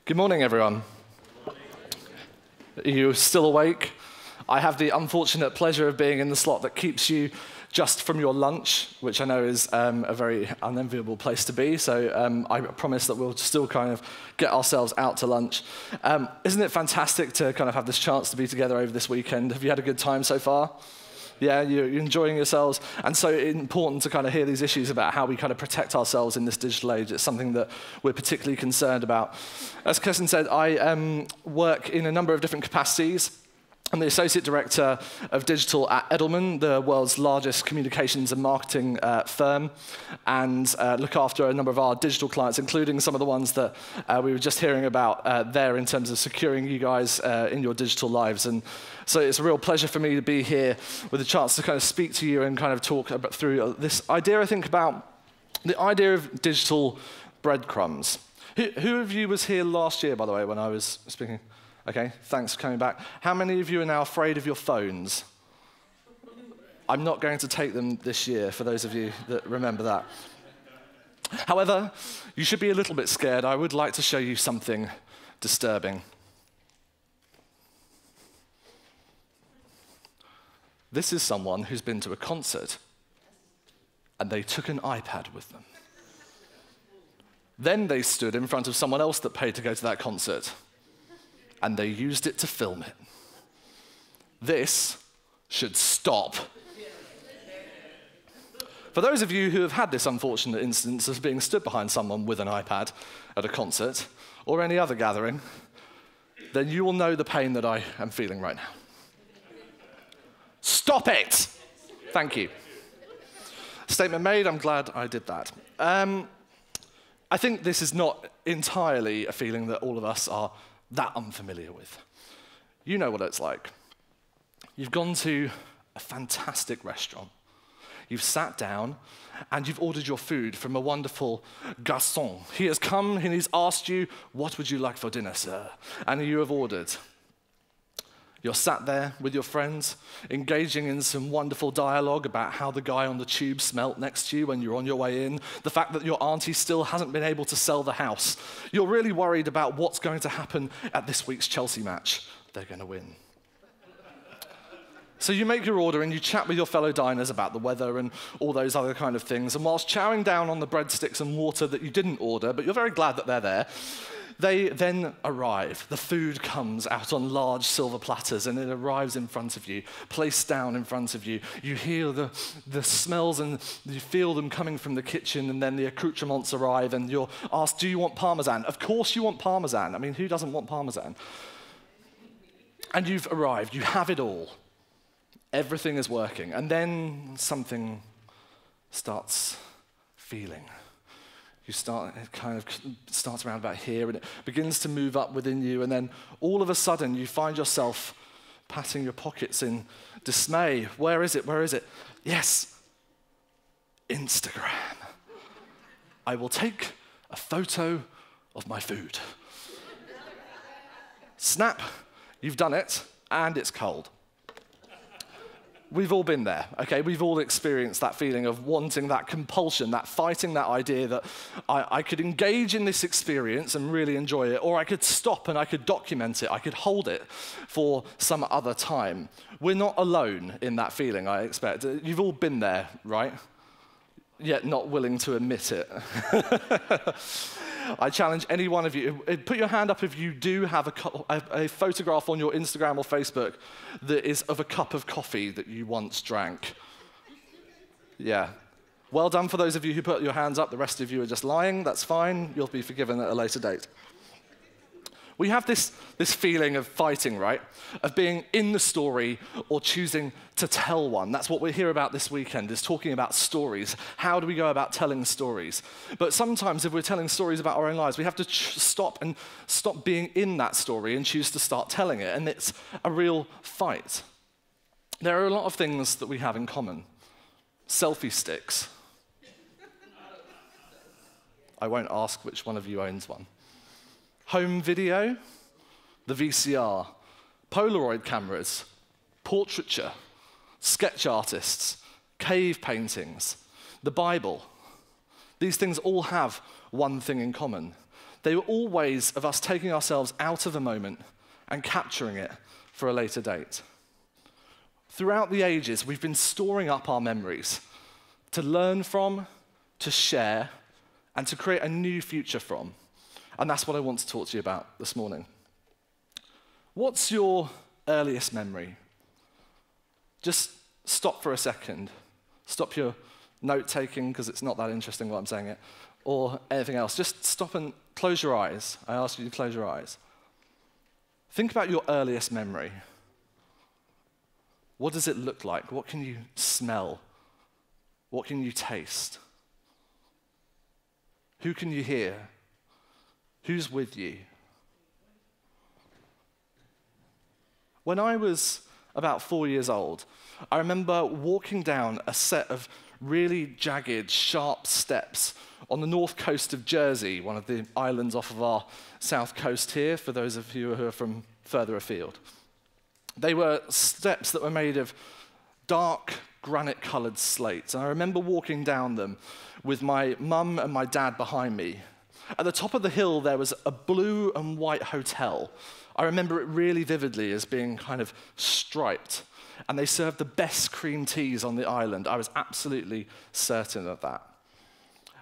Good morning, everyone. Are you still awake? I have the unfortunate pleasure of being in the slot that keeps you just from your lunch, which I know is a very unenviable place to be, so I promise that we'll still kind of get ourselves out to lunch. Isn't it fantastic to kind of have this chance to be together over this weekend? Have you had a good time so far? Yeah, you're enjoying yourselves, and so important to kind of hear these issues about how we kind of protect ourselves in this digital age. It's something that we're particularly concerned about. As Kirsten said, I work in a number of different capacities. I'm the Associate Director of Digital at Edelman, the world's largest communications and marketing firm, and look after a number of our digital clients, including some of the ones that we were just hearing about there in terms of securing you guys in your digital lives. And so it's a real pleasure for me to be here with a chance to kind of speak to you and kind of talk about through this idea, I think, about the idea of digital breadcrumbs. Who of you was here last year, by the way, when I was speaking? Okay, thanks for coming back. How many of you are now afraid of your phones? I'm not going to take them this year, for those of you that remember that. However, you should be a little bit scared. I would like to show you something disturbing. This is someone who's been to a concert, and they took an iPad with them. Then they stood in front of someone else that paid to go to that concert, and they used it to film it. This should stop. For those of you who have had this unfortunate instance of being stood behind someone with an iPad at a concert or any other gathering, then you will know the pain that I am feeling right now. Stop it! Thank you. Statement made, I'm glad I did that. I think this is not entirely a feeling that all of us are that unfamiliar with. You know what it's like. You've gone to a fantastic restaurant. You've sat down and you've ordered your food from a wonderful garçon. He has come and he's asked you, "What would you like for dinner, sir?" And you have ordered. You're sat there with your friends, engaging in some wonderful dialogue about how the guy on the tube smelt next to you when you're on your way in, the fact that your auntie still hasn't been able to sell the house. You're really worried about what's going to happen at this week's Chelsea match. They're going to win. So you make your order and you chat with your fellow diners about the weather and all those other kind of things, and whilst chowing down on the breadsticks and water that you didn't order, but you're very glad that they're there, they then arrive. The food comes out on large silver platters and it arrives in front of you, placed down in front of you. You hear the smells and you feel them coming from the kitchen, and then the accoutrements arrive and you're asked, "Do you want Parmesan?" Of course you want Parmesan. I mean, who doesn't want Parmesan? And you've arrived. You have it all. Everything is working. And then something starts feeling. It kind of starts around about here, and it begins to move up within you, and then all of a sudden you find yourself patting your pockets in dismay. Where is it? Where is it? Yes, Instagram. I will take a photo of my food. Snap, you've done it, and it's cold. We've all been there, okay? We've all experienced that feeling of wanting that compulsion, that fighting that idea that I could engage in this experience and really enjoy it, or I could stop and I could document it, I could hold it for some other time. We're not alone in that feeling, I expect. You've all been there, right? Yet not willing to admit it. I challenge any one of you, put your hand up if you do have a photograph on your Instagram or Facebook that is of a cup of coffee that you once drank. Yeah. Well done for those of you who put your hands up. The rest of you are just lying. That's fine. You'll be forgiven at a later date. We have this feeling of fighting, right? Of being in the story or choosing to tell one. That's what we hear about this weekend, is talking about stories. How do we go about telling stories? But sometimes if we're telling stories about our own lives, we have to stop being in that story and choose to start telling it. And it's a real fight. There are a lot of things that we have in common. Selfie sticks. I won't ask which one of you owns one. Home video, the VCR, Polaroid cameras, portraiture, sketch artists, cave paintings, the Bible. These things all have one thing in common. They were all ways of us taking ourselves out of a moment and capturing it for a later date. Throughout the ages, we've been storing up our memories to learn from, to share, and to create a new future from. And that's what I want to talk to you about this morning. What's your earliest memory? Just stop for a second. Stop your note-taking, because it's not that interesting while I'm saying it, or anything else. Just stop and close your eyes. I ask you to close your eyes. Think about your earliest memory. What does it look like? What can you smell? What can you taste? Who can you hear? Who's with you? When I was about 4 years old, I remember walking down a set of really jagged, sharp steps on the north coast of Jersey, one of the islands off of our south coast here, for those of you who are from further afield. They were steps that were made of dark, granite-coloured slates, and I remember walking down them with my mum and my dad behind me. At the top of the hill, there was a blue and white hotel. I remember it really vividly as being kind of striped, and they served the best cream teas on the island. I was absolutely certain of that.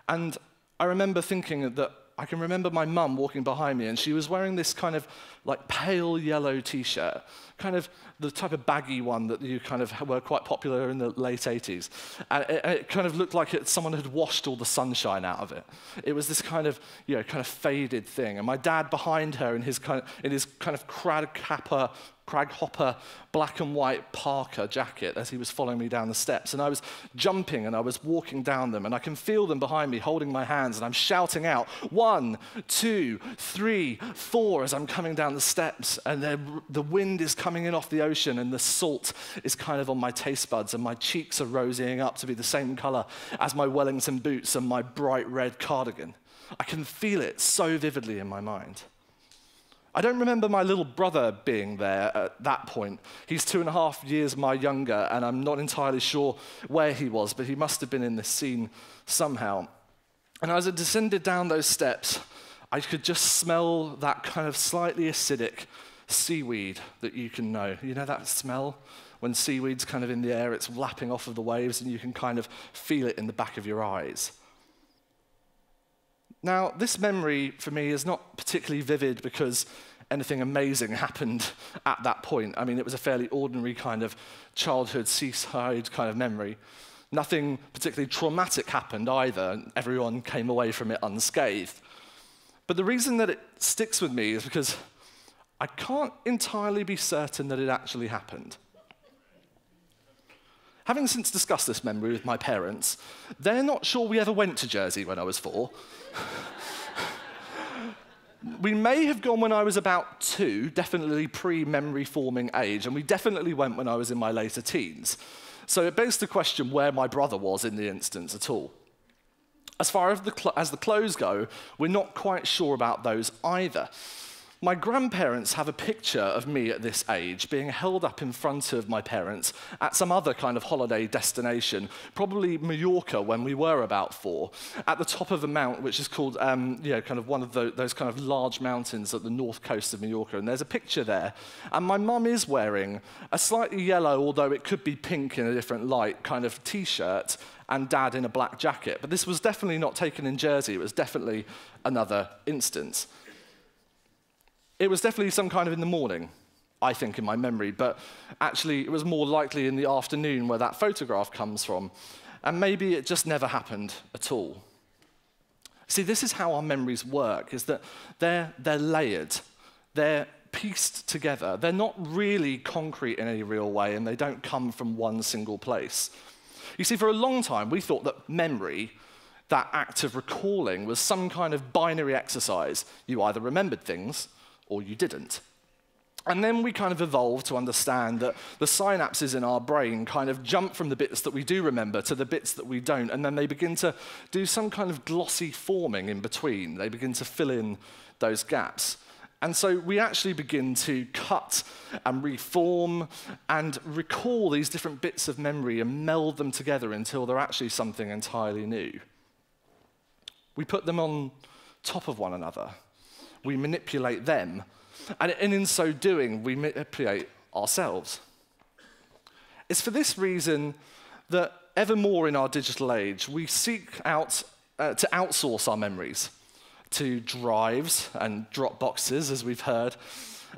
And I remember thinking that I can remember my mum walking behind me, and she was wearing this kind of like pale yellow t-shirt, kind of the type of baggy one that you kind of were quite popular in the late 80s. And it kind of looked like someone had washed all the sunshine out of it. It was this kind of, kind of faded thing. And my dad behind her in his kind of Kraghopper black and white Parker jacket as he was following me down the steps. And I was jumping and I was walking down them, and I can feel them behind me holding my hands, and I'm shouting out, 1, 2, 3, 4 as I'm coming down the steps, and the wind is coming in off the ocean, and the salt is kind of on my taste buds, and my cheeks are rosying up to be the same color as my Wellington boots and my bright red cardigan. I can feel it so vividly in my mind. I don't remember my little brother being there at that point. He's 2.5 years my younger, and I'm not entirely sure where he was, but he must have been in this scene somehow. And as I descended down those steps, I could just smell that kind of slightly acidic seaweed that you can know. You know that smell? When seaweed's kind of in the air, it's lapping off of the waves, and you can kind of feel it in the back of your eyes. Now, this memory for me is not particularly vivid because anything amazing happened at that point. I mean, it was a fairly ordinary kind of childhood seaside kind of memory. Nothing particularly traumatic happened either, and everyone came away from it unscathed. But the reason that it sticks with me is because I can't entirely be certain that it actually happened. Having since discussed this memory with my parents, they're not sure we ever went to Jersey when I was 4. We may have gone when I was about 2, definitely pre-memory forming age, and we definitely went when I was in my later teens. So it begs the question where my brother was in the instance at all. As far as the clothes go, we're not quite sure about those either. My grandparents have a picture of me at this age being held up in front of my parents at some other kind of holiday destination, probably Mallorca when we were about 4, at the top of a mount which is called, kind of one of those kind of large mountains at the north coast of Mallorca. And there's a picture there. And my mum is wearing a slightly yellow, although it could be pink in a different light, kind of t-shirt, and Dad in a black jacket. But this was definitely not taken in Jersey. It was definitely another instance. It was definitely some kind of in the morning, I think, in my memory, but actually it was more likely in the afternoon where that photograph comes from, and maybe it just never happened at all. See, this is how our memories work, is that they're layered, they're pieced together, they're not really concrete in any real way, and they don't come from one single place. You see, for a long time, we thought that memory, that act of recalling, was some kind of binary exercise. You either remembered things or you didn't. And then we kind of evolved to understand that the synapses in our brain kind of jump from the bits that we do remember to the bits that we don't, and then they begin to do some kind of glossy forming in between. They begin to fill in those gaps. And so we actually begin to cut and reform and recall these different bits of memory and meld them together until they're actually something entirely new. We put them on top of one another. we manipulate them. And in so doing, we manipulate ourselves. It's for this reason that ever more in our digital age, we seek out to outsource our memories to drives and Dropboxes, as we've heard,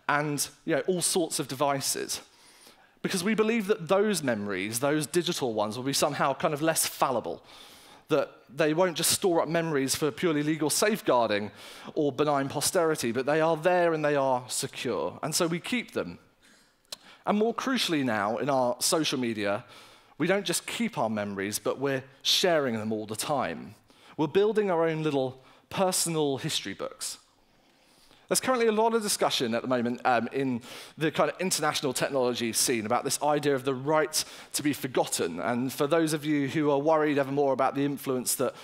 and all sorts of devices. Because we believe that those memories, those digital ones, will be somehow kind of less fallible, that they won't just store up memories for purely legal safeguarding or benign posterity, but they are there and they are secure. And so we keep them. And more crucially now, in our social media, we don't just keep our memories, but we're sharing them all the time. We're building our own little personal history books. There's currently a lot of discussion at the moment in the kind of international technology scene about this idea of the right to be forgotten. And for those of you who are worried ever more about the influence that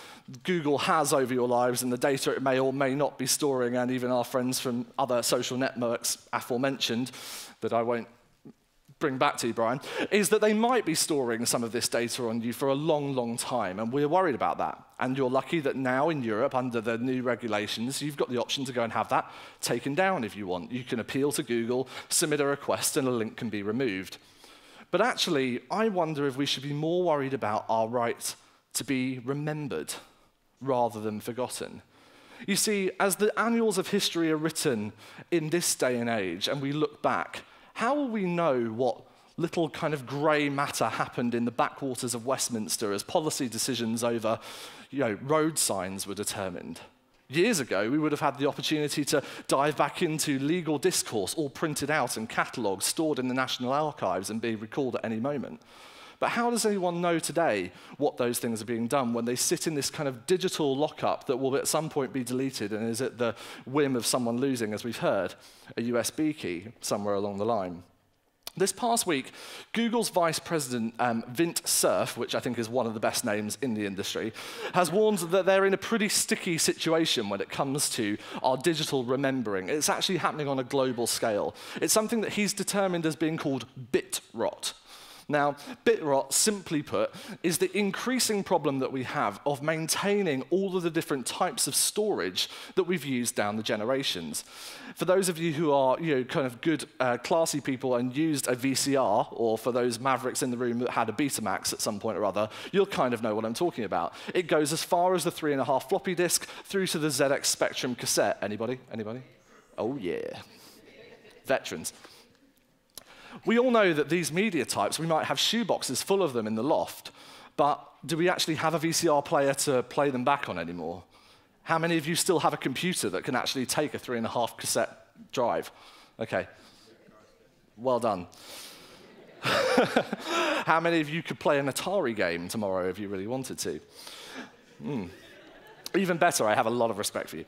Google has over your lives and the data it may or may not be storing, and even our friends from other social networks aforementioned, that I won't bring back to you, Brian, is that they might be storing some of this data on you for a long, long time, and we're worried about that. And you're lucky that now in Europe, under the new regulations, you've got the option to go and have that taken down if you want. You can appeal to Google, submit a request, and a link can be removed. But actually, I wonder if we should be more worried about our right to be remembered rather than forgotten. You see, as the annals of history are written in this day and age, and we look back, how will we know what little kind of grey matter happened in the backwaters of Westminster as policy decisions over road signs were determined? Years ago, we would have had the opportunity to dive back into legal discourse, all printed out and catalogued, stored in the National Archives and be recalled at any moment. But how does anyone know today what those things are being done when they sit in this kind of digital lockup that will at some point be deleted and is at the whim of someone losing, as we've heard, a USB key somewhere along the line? This past week, Google's vice president, Vint Cerf, which I think is one of the best names in the industry, has warned that they're in a pretty sticky situation when it comes to our digital remembering. It's actually happening on a global scale. It's something that he's determined as being called bit rot. Now, bit rot, simply put, is the increasing problem that we have of maintaining all of the different types of storage that we've used down the generations. For those of you who are kind of good, classy people and used a VCR, or for those mavericks in the room that had a Betamax at some point or other, you'll kind of know what I'm talking about. It goes as far as the 3.5 floppy disk through to the ZX Spectrum cassette. Anybody? Anybody? Oh, yeah. Veterans. We all know that these media types, we might have shoeboxes full of them in the loft, but do we actually have a VCR player to play them back on anymore? How many of you still have a computer that can actually take a 3.5 cassette drive? Okay. Well done. How many of you could play an Atari game tomorrow if you really wanted to? Even better, I have a lot of respect for you.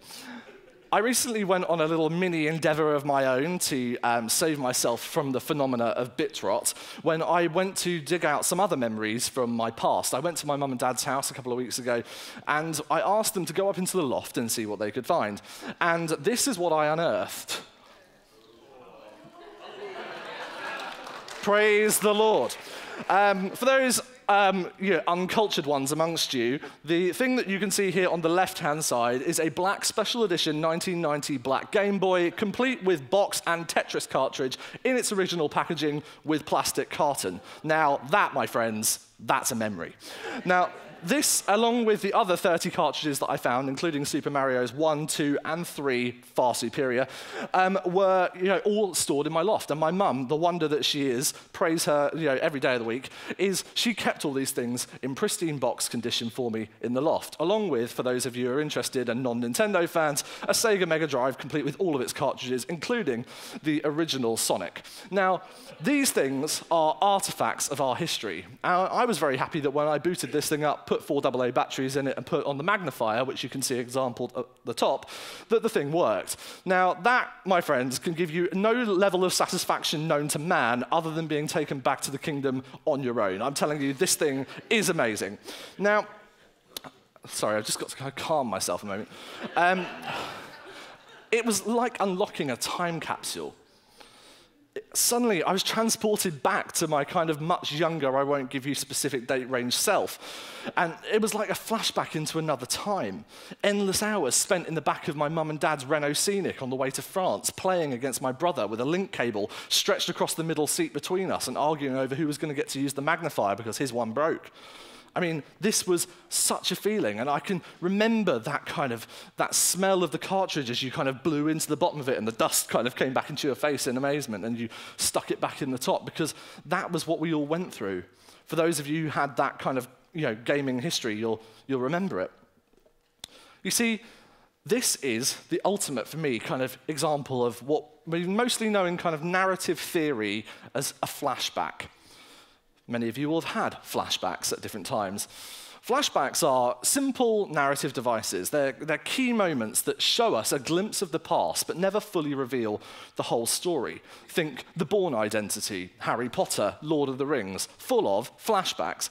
I recently went on a little mini endeavor of my own to save myself from the phenomena of bit rot when I went to dig out some other memories from my past. I went to my mum and dad's house a couple of weeks ago, and I asked them to go up into the loft and see what they could find. And this is what I unearthed. Praise the Lord. For those uncultured ones amongst you, the thing that you can see here on the left-hand side is a black special edition 1990 black Game Boy, complete with box and Tetris cartridge in its original packaging with plastic carton. Now, that, my friends, that's a memory. Now, this, along with the other 30 cartridges that I found, including Super Mario's 1, 2, and 3, far superior, were all stored in my loft. And my mum, the wonder that she is, praise her every day of the week, is she kept all these things in pristine box condition for me in the loft, along with, for those of you who are interested and non-Nintendo fans, a Sega Mega Drive complete with all of its cartridges, including the original Sonic. Now, these things are artifacts of our history. I was very happy that when I booted this thing up, put 4 AA batteries in it and put on the magnifier, which you can see exampled at the top, that the thing worked. Now, that, my friends, can give you no level of satisfaction known to man other than being taken back to the kingdom on your own. I'm telling you, this thing is amazing. Now, sorry, I've just got to kind of calm myself a moment. It was like unlocking a time capsule. suddenly I was transported back to my kind of much younger, I won't give you specific date range self. And it was like a flashback into another time. Endless hours spent in the back of my mum and dad's Renault Scenic on the way to France, playing against my brother with a link cable stretched across the middle seat between us and arguing over who was going to get to use the magnifier because his one broke. I mean, this was such a feeling, and I can remember that smell of the cartridge as you kind of blew into the bottom of it and the dust kind of came back into your face in amazement and you stuck it back in the top, because that was what we all went through. For those of you who had that kind of gaming history, you'll remember it. You see, this is the ultimate, for me, kind of example of what we mostly know in kind of narrative theory as a flashback. Many of you will have had flashbacks at different times. Flashbacks are simple narrative devices. They're key moments that show us a glimpse of the past, but never fully reveal the whole story. Think The Bourne Identity, Harry Potter, Lord of the Rings, full of flashbacks.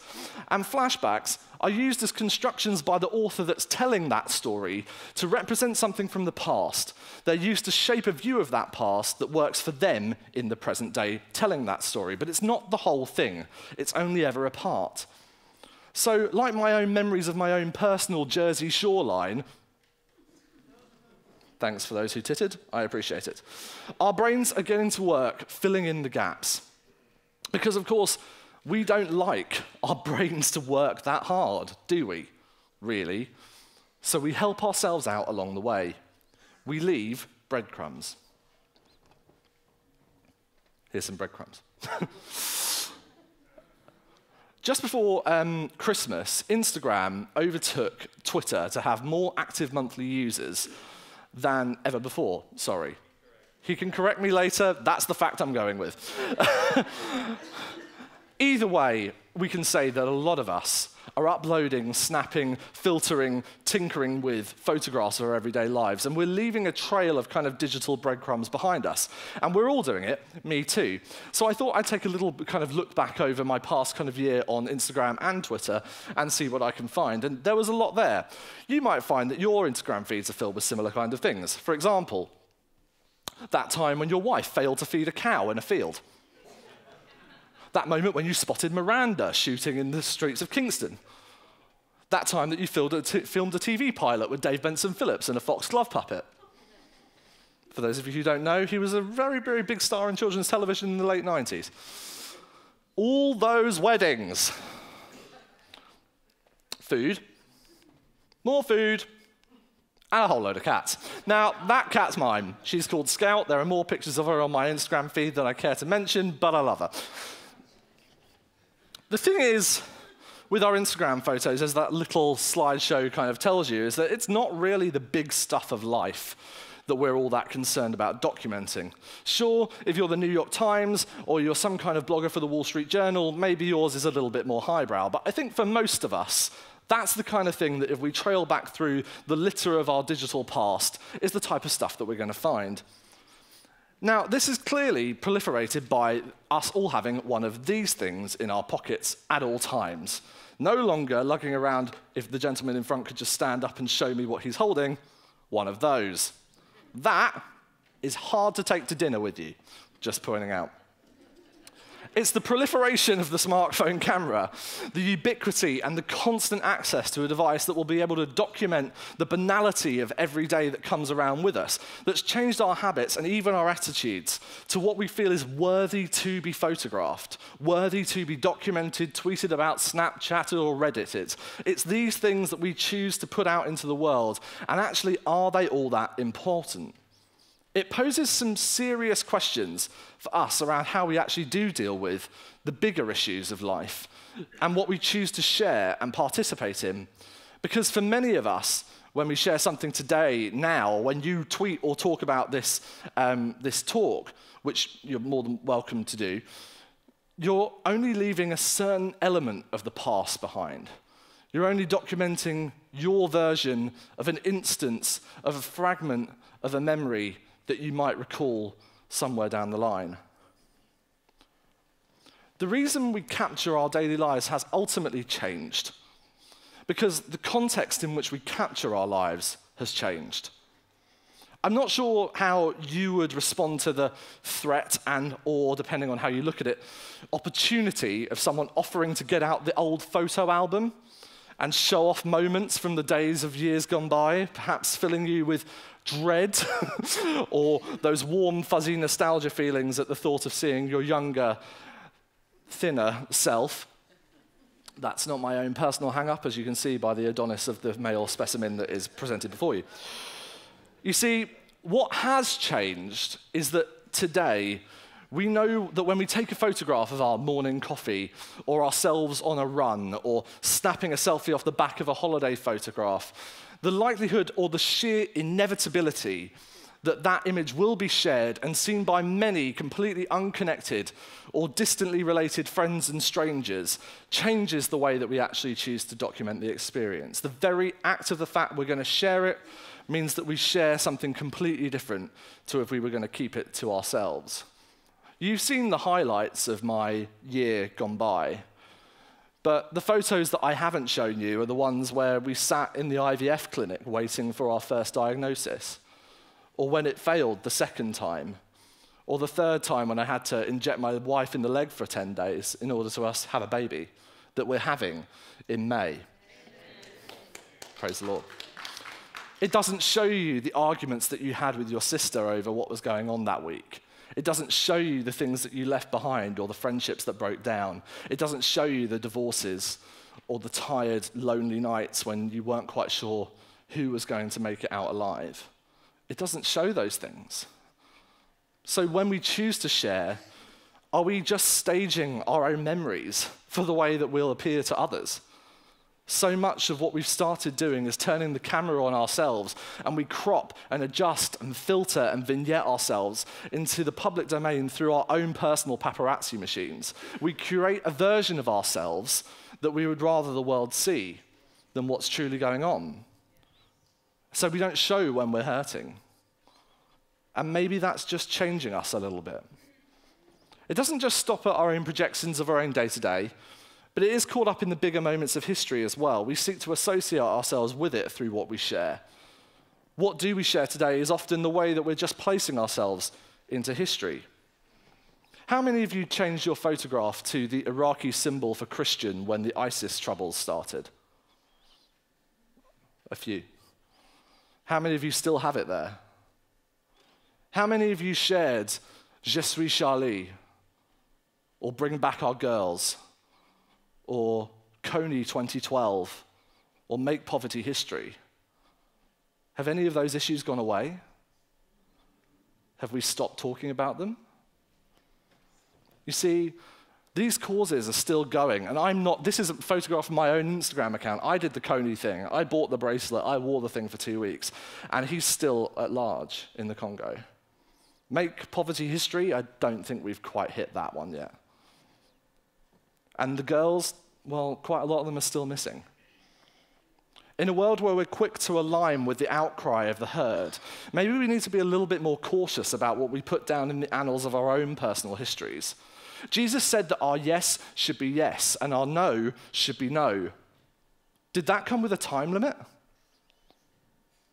And flashbacks are used as constructions by the author that's telling that story to represent something from the past. They're used to shape a view of that past that works for them in the present day, telling that story. But it's not the whole thing. It's only ever a part. So, like my own memories of my own personal Jersey shoreline, thanks for those who tittered, I appreciate it, our brains are getting to work filling in the gaps. Because, of course, we don't like our brains to work that hard, do we? Really? So we help ourselves out along the way. We leave breadcrumbs. Here's some breadcrumbs. Just before Christmas, Instagram overtook Twitter to have more active monthly users than ever before. Sorry. He can correct me later. That's the fact I'm going with. Either way, we can say that a lot of us are uploading, snapping, filtering, tinkering with photographs of our everyday lives, and we're leaving a trail of kind of digital breadcrumbs behind us. And we're all doing it, me too. So I thought I'd take a little kind of look back over my past kind of year on Instagram and Twitter and see what I can find. And there was a lot there. You might find that your Instagram feeds are filled with similar kind of things. For example, that time when your wife failed to feed a cow in a field. That moment when you spotted Miranda shooting in the streets of Kingston. That time that you filmed a TV pilot with Dave Benson Phillips and a fox glove puppet. For those of you who don't know, he was a very, very big star in children's television in the late 90s. All those weddings. Food. More food. And a whole load of cats. Now, that cat's mine. She's called Scout. There are more pictures of her on my Instagram feed than I care to mention, but I love her. The thing is, with our Instagram photos, as that little slideshow kind of tells you, is that it's not really the big stuff of life that we're all that concerned about documenting. Sure, if you're the New York Times or you're some kind of blogger for the Wall Street Journal, maybe yours is a little bit more highbrow. But I think for most of us, that's the kind of thing that if we trail back through the litter of our digital past, is the type of stuff that we're going to find. Now, this is clearly proliferated by us all having one of these things in our pockets at all times. No longer lugging around, if the gentleman in front could just stand up and show me what he's holding, one of those. That is hard to take to dinner with you, just pointing out. It's the proliferation of the smartphone camera, the ubiquity and the constant access to a device that will be able to document the banality of every day that comes around with us, that's changed our habits and even our attitudes to what we feel is worthy to be photographed, worthy to be documented, tweeted about, Snapchatted or Reddited. It's these things that we choose to put out into the world, and actually, are they all that important? It poses some serious questions for us around how we actually do deal with the bigger issues of life and what we choose to share and participate in. Because for many of us, when we share something today, now, when you tweet or talk about this talk, which you're more than welcome to do, you're only leaving a certain element of the past behind. You're only documenting your version of an instance, of a fragment of a memory that you might recall somewhere down the line. The reason we capture our daily lives has ultimately changed, because the context in which we capture our lives has changed. I'm not sure how you would respond to the threat and, or depending on how you look at it, opportunity of someone offering to get out the old photo album and show off moments from the days of years gone by, perhaps filling you with dread or those warm, fuzzy nostalgia feelings at the thought of seeing your younger, thinner self. That's not my own personal hang-up, as you can see by the Adonis of the male specimen that is presented before you. You see, what has changed is that today, we know that when we take a photograph of our morning coffee, or ourselves on a run, or snapping a selfie off the back of a holiday photograph, the likelihood or the sheer inevitability that that image will be shared and seen by many completely unconnected or distantly related friends and strangers changes the way that we actually choose to document the experience. The very act of the fact we're going to share it means that we share something completely different to if we were going to keep it to ourselves. You've seen the highlights of my year gone by, but the photos that I haven't shown you are the ones where we sat in the IVF clinic waiting for our first diagnosis, or when it failed the second time, or the third time when I had to inject my wife in the leg for 10 days in order to us have a baby that we're having in May. Praise the Lord. It doesn't show you the arguments that you had with your sister over what was going on that week. It doesn't show you the things that you left behind or the friendships that broke down. It doesn't show you the divorces or the tired, lonely nights when you weren't quite sure who was going to make it out alive. It doesn't show those things. So when we choose to share, are we just staging our own memories for the way that we'll appear to others? So much of what we've started doing is turning the camera on ourselves, and we crop and adjust and filter and vignette ourselves into the public domain through our own personal paparazzi machines. We curate a version of ourselves that we would rather the world see than what's truly going on. So we don't show when we're hurting. And maybe that's just changing us a little bit. It doesn't just stop at our own projections of our own day-to-day, but it is caught up in the bigger moments of history as well. We seek to associate ourselves with it through what we share. What do we share today is often the way that we're just placing ourselves into history. How many of you changed your photograph to the Iraqi symbol for Christian when the ISIS troubles started? A few. How many of you still have it there? How many of you shared Je suis Charlie, or Bring Back Our Girls, or Coney 2012, or Make Poverty History? Have any of those issues gone away? Have we stopped talking about them? You see, these causes are still going, and this is a photograph from my own Instagram account. I did the Coney thing. I bought the bracelet. I wore the thing for 2 weeks, and he's still at large in the Congo. Make Poverty History, I don't think we've quite hit that one yet. And the girls, well, quite a lot of them are still missing. In a world where we're quick to align with the outcry of the herd, maybe we need to be a little bit more cautious about what we put down in the annals of our own personal histories. Jesus said that our yes should be yes, and our no should be no. Did that come with a time limit?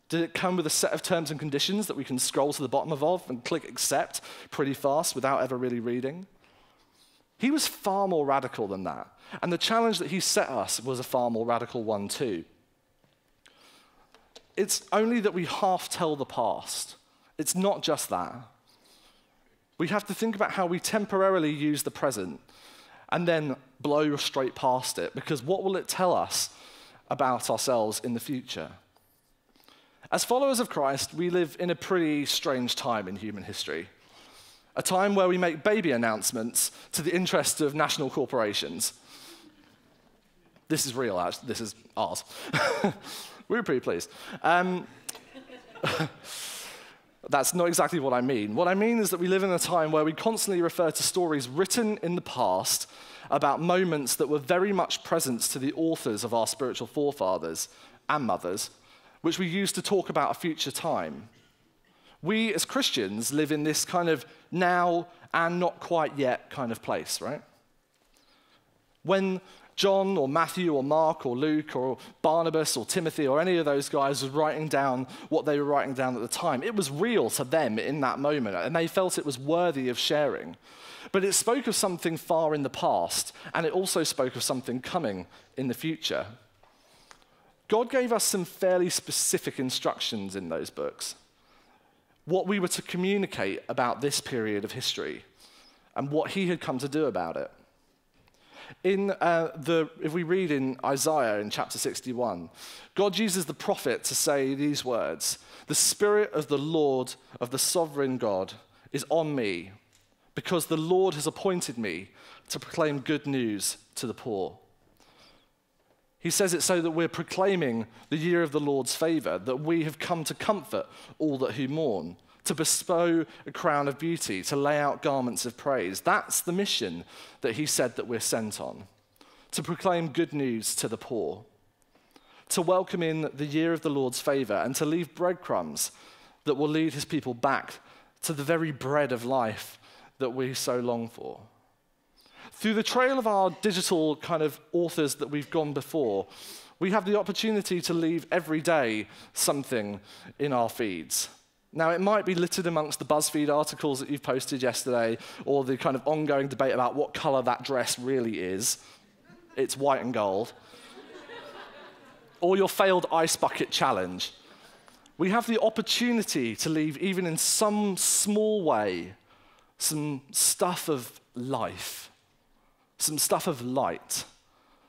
Did it come with a set of terms and conditions that we can scroll to the bottom of and click accept pretty fast without ever really reading? He was far more radical than that. And the challenge that he set us was a far more radical one too. It's only that we half tell the past. It's not just that. We have to think about how we temporarily use the present and then blow straight past it, because what will it tell us about ourselves in the future? As followers of Christ, we live in a pretty strange time in human history. A time where we make baby announcements to the interest of national corporations. This is real, actually. This is ours. We were pretty pleased. That's not exactly what I mean. What I mean is that we live in a time where we constantly refer to stories written in the past about moments that were very much present to the authors of our spiritual forefathers and mothers, which we use to talk about a future time. We as Christians live in this kind of now and not quite yet kind of place, right? When John or Matthew or Mark or Luke or Barnabas or Timothy or any of those guys was writing down what they were writing down at the time. It was real to them in that moment, and they felt it was worthy of sharing. But it spoke of something far in the past, and it also spoke of something coming in the future. God gave us some fairly specific instructions in those books, what we were to communicate about this period of history and what he had come to do about it. If we read in Isaiah in chapter 61, God uses the prophet to say these words: "The Spirit of the Lord, of the sovereign God, is on me, because the Lord has appointed me to proclaim good news to the poor." He says it so that we're proclaiming the year of the Lord's favor, that we have come to comfort all that who mourn, to bestow a crown of beauty, to lay out garments of praise. That's the mission that he said that we're sent on, to proclaim good news to the poor, to welcome in the year of the Lord's favor, and to leave breadcrumbs that will lead his people back to the very bread of life that we so long for. Through the trail of our digital kind of authors that we've gone before, we have the opportunity to leave every day something in our feeds. Now, it might be littered amongst the BuzzFeed articles that you've posted yesterday, or the kind of ongoing debate about what color that dress really is. It's white and gold. Or your failed ice bucket challenge. We have the opportunity to leave, even in some small way, some stuff of life, some stuff of light,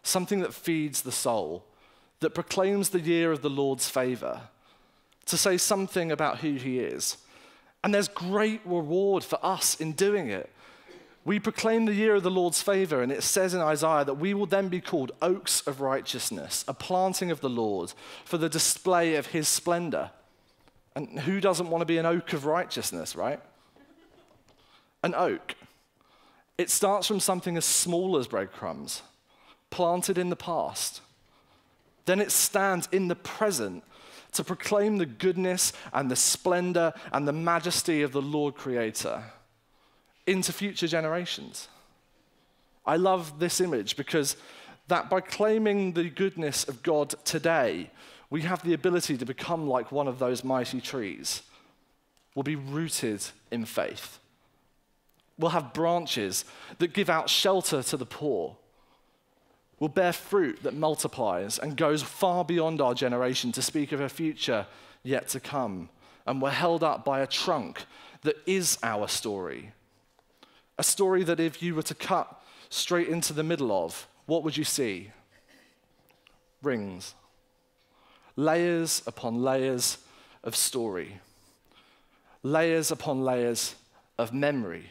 something that feeds the soul, that proclaims the year of the Lord's favor, to say something about who he is. And there's great reward for us in doing it. We proclaim the year of the Lord's favor, and it says in Isaiah that we will then be called oaks of righteousness, a planting of the Lord for the display of his splendor. And who doesn't want to be an oak of righteousness, right? An oak. It starts from something as small as breadcrumbs, planted in the past. Then it stands in the present to proclaim the goodness and the splendor and the majesty of the Lord Creator into future generations. I love this image because that by claiming the goodness of God today, we have the ability to become like one of those mighty trees. We'll be rooted in faith. We'll have branches that give out shelter to the poor. We'll bear fruit that multiplies and goes far beyond our generation to speak of a future yet to come. And we're held up by a trunk that is our story. A story that if you were to cut straight into the middle of, what would you see? Rings. Layers upon layers of story. Layers upon layers of memory.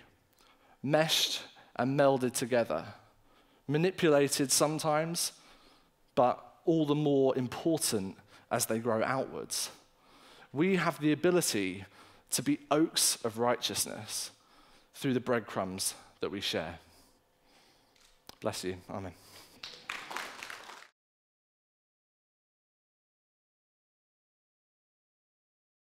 Meshed and melded together. Manipulated sometimes, but all the more important as they grow outwards. We have the ability to be oaks of righteousness through the breadcrumbs that we share. Bless you. Amen.